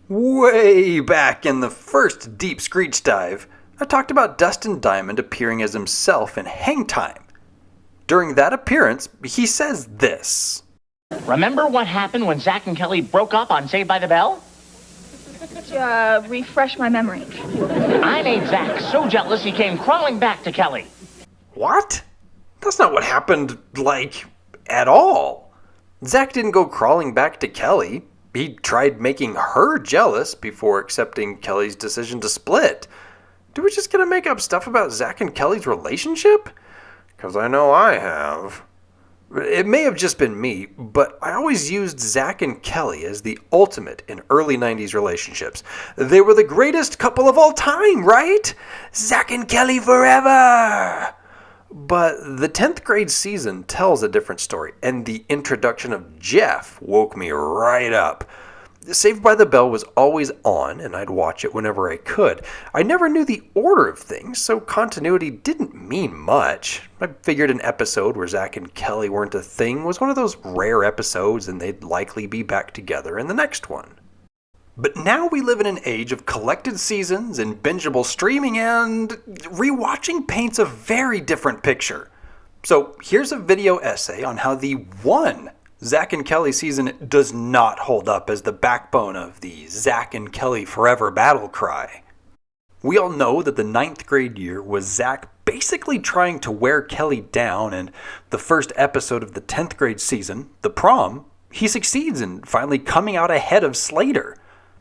Way back in the first Deep Screech Dive, I talked about Dustin Diamond appearing as himself in Hang Time. During that appearance, he says this. Remember what happened when Zack and Kelly broke up on Saved by the Bell? Refresh my memory. I made Zack so jealous he came crawling back to Kelly. What? That's not what happened, at all. Zack didn't go crawling back to Kelly. He tried making her jealous before accepting Kelly's decision to split. Do we just gonna make up stuff about Zack and Kelly's relationship? Because I know I have. It may have just been me, but I always used Zack and Kelly as the ultimate in early 90s relationships. They were the greatest couple of all time, right? Zack and Kelly Forever! But the 10th grade season tells a different story, and the introduction of Jeff woke me right up. Saved by the Bell was always on, and I'd watch it whenever I could. I never knew the order of things, so continuity didn't mean much. I figured an episode where Zack and Kelly weren't a thing was one of those rare episodes, and they'd likely be back together in the next one. But now we live in an age of collected seasons and bingeable streaming, and rewatching paints a very different picture. So here's a video essay on how the one Zack and Kelly season does not hold up as the backbone of the Zack and Kelly Forever battle cry. We all know that the 9th grade year was Zack basically trying to wear Kelly down, and the first episode of the 10th grade season, The Prom, he succeeds in finally coming out ahead of Slater.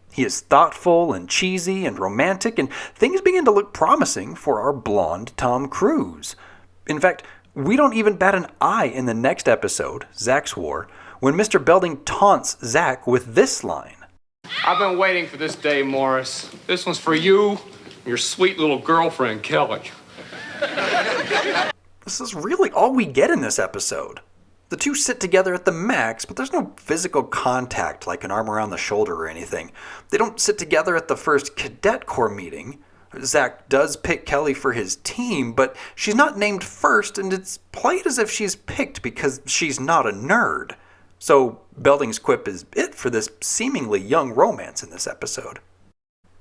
He is thoughtful and cheesy and romantic, and things begin to look promising for our blonde Tom Cruise. In fact, we don't even bat an eye in the next episode, Zack's War, when Mr. Belding taunts Zack with this line. I've been waiting for this day, Morris. This one's for you and your sweet little girlfriend, Kelly. This is really all we get in this episode. The two sit together at the max, but there's no physical contact like an arm around the shoulder or anything. They don't sit together at the first cadet corps meeting. Zack does pick Kelly for his team, but she's not named first, and it's played as if she's picked because she's not a nerd. So Belding's quip is it for this seemingly young romance in this episode.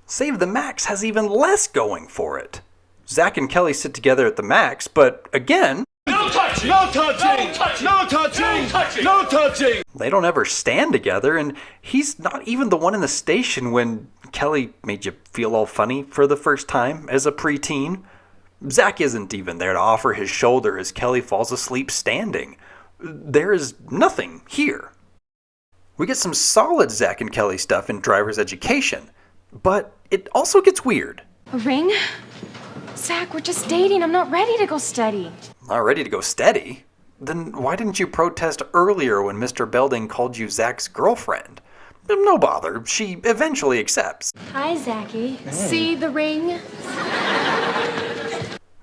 Save the Max has even less going for it. Zack and Kelly sit together at the max, but again, no touching! No touching! No touching! No touching! No touching! No touching! They don't ever stand together, and he's not even the one in the station when Kelly made you feel all funny for the first time as a preteen. Zack isn't even there to offer his shoulder as Kelly falls asleep standing. There is nothing here. We get some solid Zack and Kelly stuff in Driver's Education, but it also gets weird. A ring? Zack, we're just dating. I'm not ready to go steady. Not ready to go steady? Then why didn't you protest earlier when Mr. Belding called you Zack's girlfriend? No bother, she eventually accepts. Hi, Zachy. Hey. See the ring?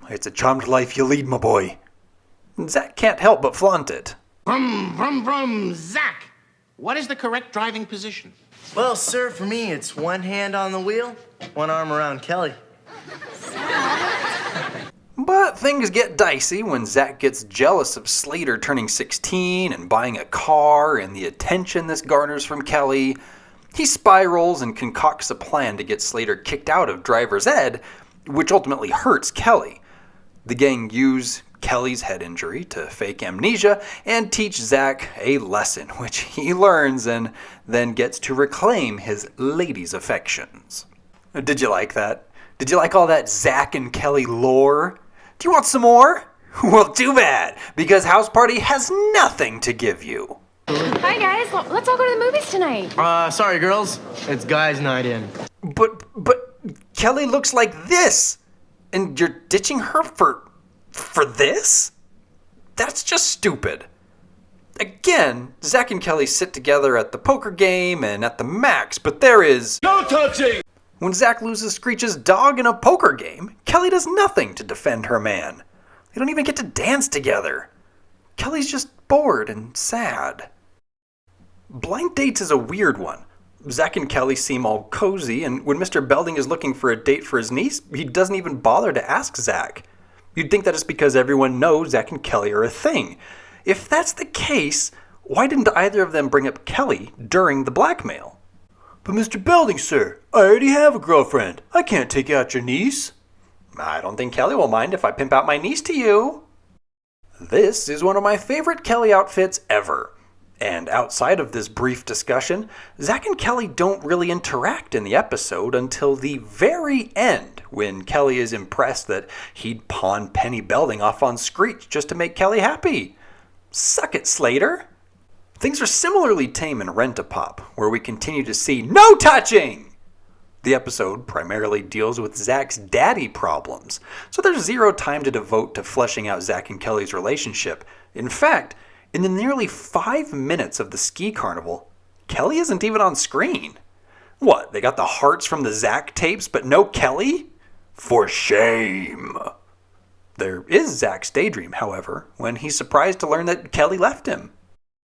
It's a charmed life you lead, my boy. Zack can't help but flaunt it. Vroom, Zack. What is the correct driving position? Well, sir, for me, it's one hand on the wheel, one arm around Kelly. But things get dicey when Zack gets jealous of Slater turning 16 and buying a car and the attention this garners from Kelly. He spirals and concocts a plan to get Slater kicked out of driver's ed, which ultimately hurts Kelly. The gang use Kelly's head injury to fake amnesia and teach Zack a lesson, which he learns and then gets to reclaim his lady's affections. Did you like that? Did you like all that Zack and Kelly lore? Do you want some more? Well, too bad, because House Party has nothing to give you. Hi, guys. Let's all go to the movies tonight. Sorry, girls. It's guys' night in. But Kelly looks like this, and you're ditching her for this? That's just stupid. Again, Zack and Kelly sit together at the poker game and at the max, but there is no touching! When Zack loses Screech's dog in a poker game, Kelly does nothing to defend her man. They don't even get to dance together. Kelly's just bored and sad. Blind dates is a weird one. Zack and Kelly seem all cozy, and when Mr. Belding is looking for a date for his niece, he doesn't even bother to ask Zack. You'd think that it's because everyone knows Zack and Kelly are a thing. If that's the case, why didn't either of them bring up Kelly during the blackmail? But Mr. Belding, sir, I already have a girlfriend. I can't take out your niece. I don't think Kelly will mind if I pimp out my niece to you. This is one of my favorite Kelly outfits ever. And outside of this brief discussion, Zack and Kelly don't really interact in the episode until the very end, when Kelly is impressed that he'd pawn Penny Belding off on Screech just to make Kelly happy. Suck it, Slater! Things are similarly tame in Rent-A-Pop, where we continue to see no touching! The episode primarily deals with Zack's daddy problems, so there's zero time to devote to fleshing out Zack and Kelly's relationship. In fact, in the nearly 5 minutes of the ski carnival, Kelly isn't even on screen. What, they got the hearts from the Zack tapes but no Kelly? For shame! There is Zack's daydream, however, when he's surprised to learn that Kelly left him.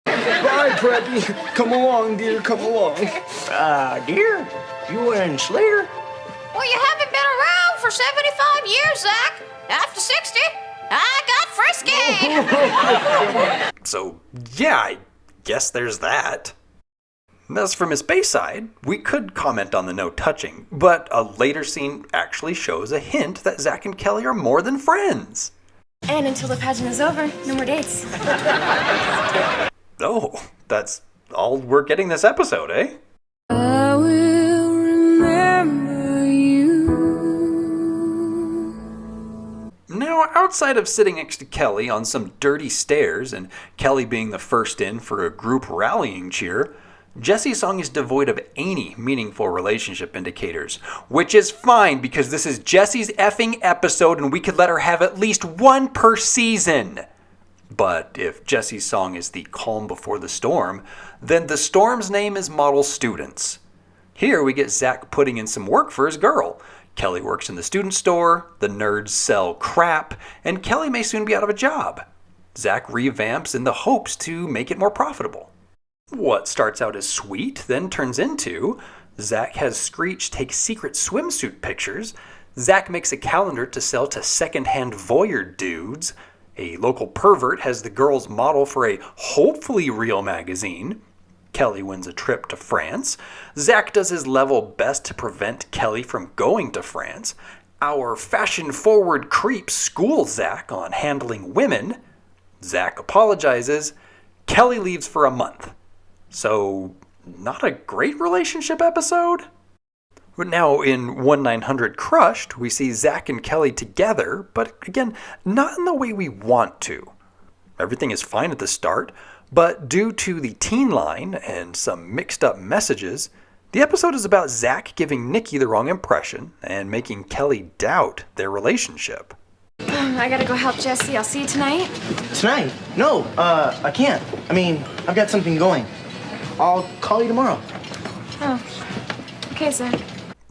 Bye, Preppy. Come along, dear, come along. Dear, you and Slater? Well, you haven't been around for 75 years, Zack. After 60, I got frisky. So, yeah, I guess there's that. As for Miss Bayside, we could comment on the no touching, but a later scene actually shows a hint that Zack and Kelly are more than friends. And until the pageant is over, no more dates. Oh, that's all we're getting this episode, eh? I will remember you. Now, outside of sitting next to Kelly on some dirty stairs and Kelly being the first in for a group rallying cheer, Jesse's song is devoid of any meaningful relationship indicators, which is fine because this is Jesse's effing episode and we could let her have at least one per season. But if Jesse's song is the calm before the storm, then the storm's name is Model Students. Here we get Zack putting in some work for his girl. Kelly works in the student store, the nerds sell crap, and Kelly may soon be out of a job. Zack revamps in the hopes to make it more profitable. What starts out as sweet then turns into Zack has Screech take secret swimsuit pictures, Zack makes a calendar to sell to secondhand voyeur dudes, a local pervert has the girls model for a hopefully real magazine, Kelly wins a trip to France, Zack does his level best to prevent Kelly from going to France, our fashion-forward creep schools Zack on handling women, Zack apologizes, Kelly leaves for a month. So, not a great relationship episode? But now in 1900 Crushed, we see Zack and Kelly together, but again, not in the way we want to. Everything is fine at the start, but due to the teen line and some mixed up messages, the episode is about Zack giving Nikki the wrong impression and making Kelly doubt their relationship. I gotta go help Jesse. I'll see you tonight. Tonight? No, I can't. I mean, I've got something going. I'll call you tomorrow. Oh, okay, Zack.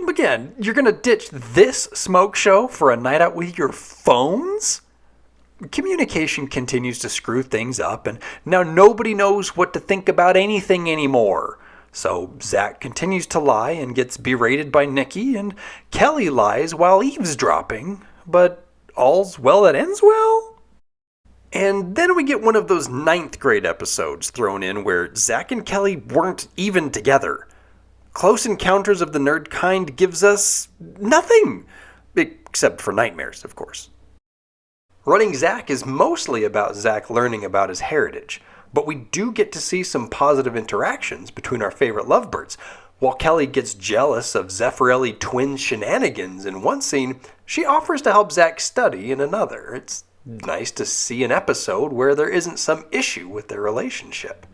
Again, you're gonna ditch this smoke show for a night out with your phones? Communication continues to screw things up, and now nobody knows what to think about anything anymore. So Zack continues to lie and gets berated by Nikki, and Kelly lies while eavesdropping, but all's well that ends well? And then we get one of those 9th grade episodes thrown in where Zack and Kelly weren't even together. Close Encounters of the Nerd Kind gives us nothing, except for nightmares, of course. Running Zack is mostly about Zack learning about his heritage, but we do get to see some positive interactions between our favorite lovebirds. While Kelly gets jealous of Zeffirelli twin shenanigans in one scene, she offers to help Zack study in another. It's nice to see an episode where there isn't some issue with their relationship.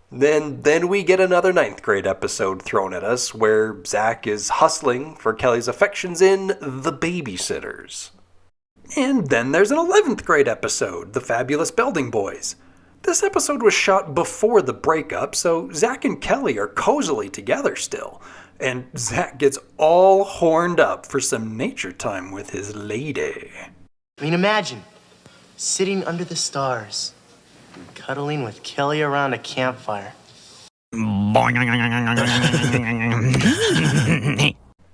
Then we get another 9th grade episode thrown at us where Zack is hustling for Kelly's affections in The Babysitters. And then there's an 11th grade episode, The Fabulous Belding Boys. This episode was shot before the breakup, so Zack and Kelly are cozily together still. And Zack gets all horned up for some nature time with his lady. I mean, imagine sitting under the stars, cuddling with Kelly around a campfire.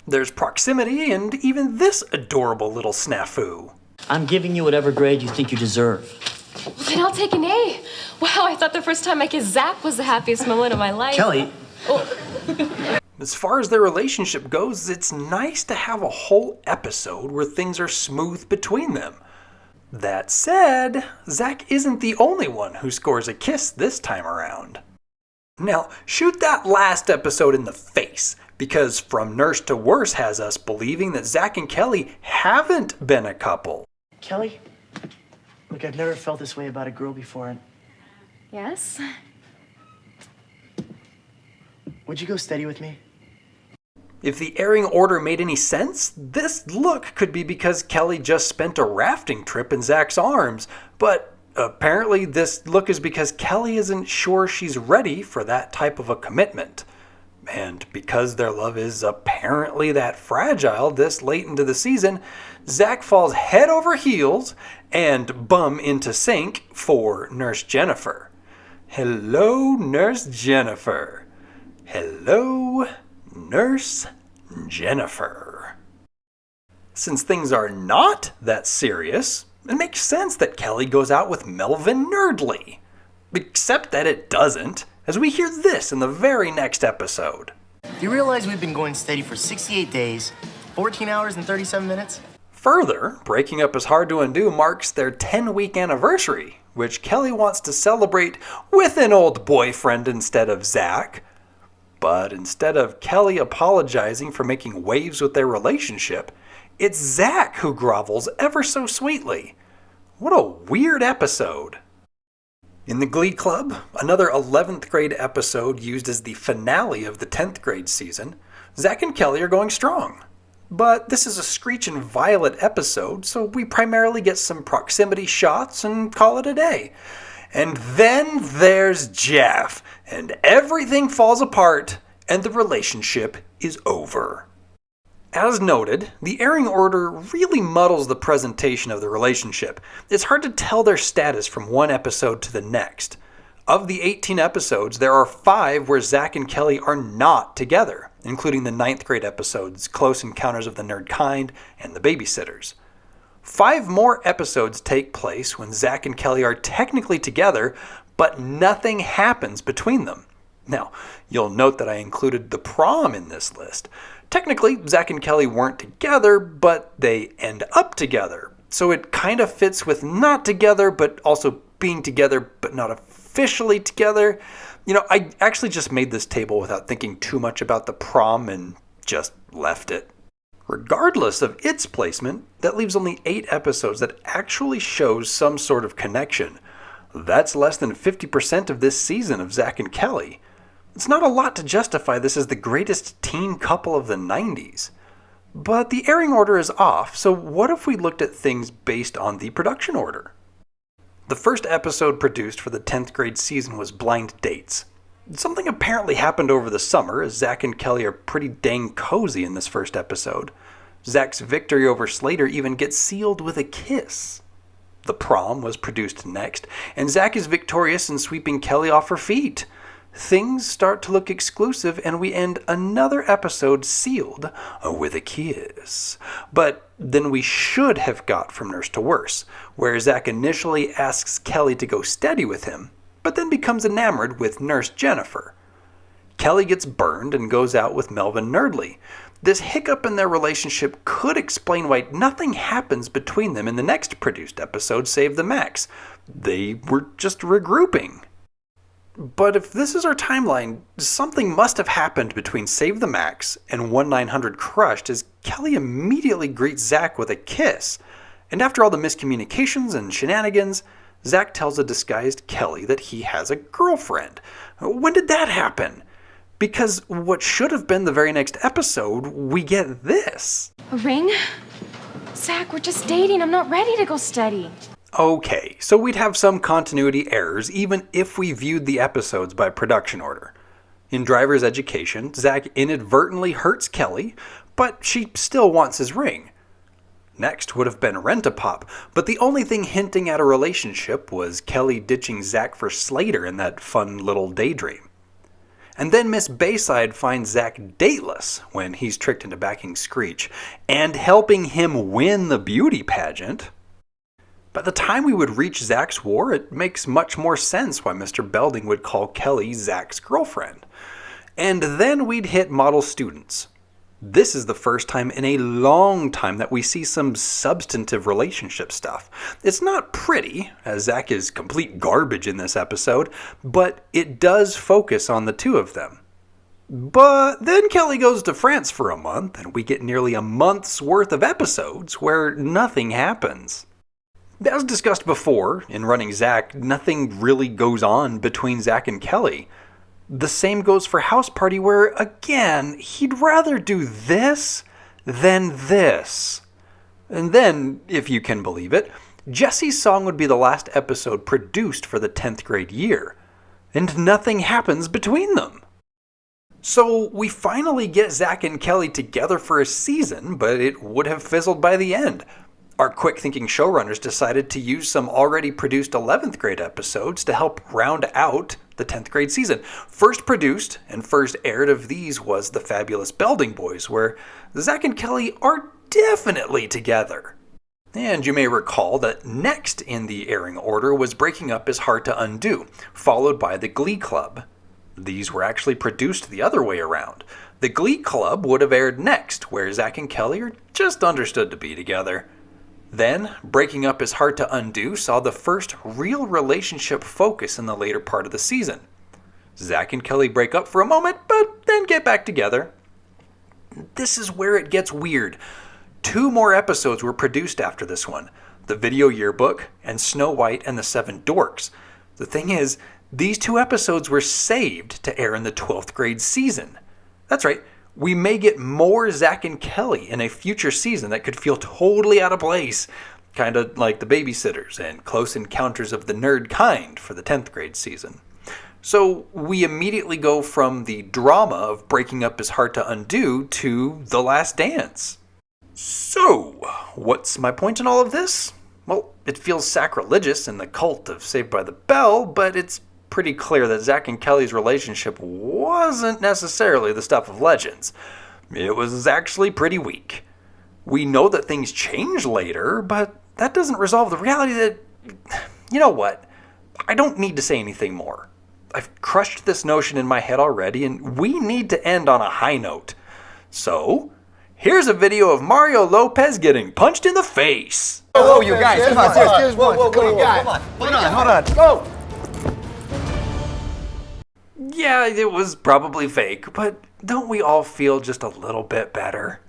There's proximity and even this adorable little snafu. I'm giving you whatever grade you think you deserve. Well, then I'll take an A. Wow, I thought the first time I kissed Zack was the happiest moment of my life. Kelly, As far as their relationship goes, it's nice to have a whole episode where things are smooth between them. That said, Zack isn't the only one who scores a kiss this time around. Now, shoot that last episode in the face, because From Nurse to Worse has us believing that Zack and Kelly haven't been a couple. Kelly, look, I've never felt this way about a girl before. And Yes? would you go steady with me? If the airing order made any sense, this look could be because Kelly just spent a rafting trip in Zack's arms, but apparently this look is because Kelly isn't sure she's ready for that type of a commitment. And because their love is apparently that fragile this late into the season, Zack falls head over heels and bum into sink for Nurse Jennifer. Hello, Nurse Jennifer. Hello, Nurse Jennifer. Since things are not that serious, it makes sense that Kelly goes out with Melvin Nerdley. Except that it doesn't, as we hear this in the very next episode. Do you realize we've been going steady for 68 days, 14 hours and 37 minutes? Further, breaking up is hard to undo marks their 10-week anniversary, which Kelly wants to celebrate with an old boyfriend instead of Zack. But instead of Kelly apologizing for making waves with their relationship, it's Zack who grovels ever so sweetly. What a weird episode. In the Glee Club, another 11th grade episode used as the finale of the 10th grade season, Zack and Kelly are going strong. But this is a Screech and Violet episode, so we primarily get some proximity shots and call it a day. And then there's Jeff, and everything falls apart, and the relationship is over. As noted, the airing order really muddles the presentation of the relationship. It's hard to tell their status from one episode to the next. Of the 18 episodes, there are 5 where Zack and Kelly are not together, including the 9th grade episodes Close Encounters of the Nerd Kind and The Babysitters. 5 more episodes take place when Zack and Kelly are technically together, but nothing happens between them. Now, you'll note that I included the prom in this list. Technically, Zack and Kelly weren't together, but they end up together. So it kind of fits with not together, but also being together, but not officially together. You know, I actually just made this table without thinking too much about the prom and just left it. Regardless of its placement, that leaves only 8 episodes that actually shows some sort of connection. That's less than 50% of this season of Zack and Kelly. It's not a lot to justify this as the greatest teen couple of the 90s. But the airing order is off, so what if we looked at things based on the production order? The first episode produced for the 10th grade season was Blind Dates. Something apparently happened over the summer, as Zack and Kelly are pretty dang cozy in this first episode. Zack's victory over Slater even gets sealed with a kiss. The prom was produced next, and Zack is victorious in sweeping Kelly off her feet. Things start to look exclusive, and we end another episode sealed with a kiss. But then we should have got From Nurse to Worse, where Zack initially asks Kelly to go steady with him, but then becomes enamored with Nurse Jennifer. Kelly gets burned and goes out with Melvin Nerdley. This hiccup in their relationship could explain why nothing happens between them in the next produced episode, Save the Max. They were just regrouping. But if this is our timeline, something must have happened between Save the Max and 1-900 Crushed, as Kelly immediately greets Zack with a kiss. And after all the miscommunications and shenanigans, Zack tells a disguised Kelly that he has a girlfriend. When did that happen? Because what should have been the very next episode, we get this. A ring? Zack, we're just dating. I'm not ready to go steady. Okay, so we'd have some continuity errors even if we viewed the episodes by production order. In Driver's Education, Zack inadvertently hurts Kelly, but she still wants his ring. Next would have been Rent-A-Pop, but the only thing hinting at a relationship was Kelly ditching Zack for Slater in that fun little daydream. And then Miss Bayside finds Zack dateless when he's tricked into backing Screech, and helping him win the beauty pageant. By the time we would reach Zack's war, it makes much more sense why Mr. Belding would call Kelly Zack's girlfriend. And then we'd hit model students. This is the first time in a long time that we see some substantive relationship stuff. It's not pretty, as Zack is complete garbage in this episode, but it does focus on the two of them. But then Kelly goes to France for a month, and we get nearly a month's worth of episodes where nothing happens. As discussed before, in Running Zack, nothing really goes on between Zack and Kelly. The same goes for House Party, where, again, he'd rather do this than this. And then, if you can believe it, Jesse's song would be the last episode produced for the 10th grade year. And nothing happens between them. So we finally get Zack and Kelly together for a season, but it would have fizzled by the end. Our quick-thinking showrunners decided to use some already produced 11th grade episodes to help round out the 10th grade season. First produced and first aired of these was The Fabulous Belding Boys, where Zack and Kelly are definitely together. And you may recall that next in the airing order was Breaking Up Is Hard to Undo, followed by The Glee Club. These were actually produced the other way around. The Glee Club would have aired next, where Zack and Kelly are just understood to be together. Then, Breaking Up Is Hard to Undo saw the first real relationship focus in the later part of the season. Zack and Kelly break up for a moment, but then get back together. This is where it gets weird. 2 more episodes were produced after this one, The Video Yearbook and Snow White and the Seven Dorks. The thing is, these 2 episodes were saved to air in the 12th grade season. That's right, we may get more Zack and Kelly in a future season that could feel totally out of place, kind of like The Babysitters and Close Encounters of the Nerd Kind for the 10th grade season. So we immediately go from the drama of Breaking Up Is Hard to Undo to The Last Dance. So, what's my point in all of this? Well, it feels sacrilegious in the cult of Saved by the Bell, but it's pretty clear that Zack and Kelly's relationship wasn't necessarily the stuff of legends. It was actually pretty weak. We know that things change later, but that doesn't resolve the reality that, you know what, I don't need to say anything more. I've crushed this notion in my head already, and we need to end on a high note. So, here's a video of Mario Lopez getting punched in the face. Whoa, you guys, come on, here's one. What do you got? Hold on, go! Yeah, it was probably fake, but don't we all feel just a little bit better?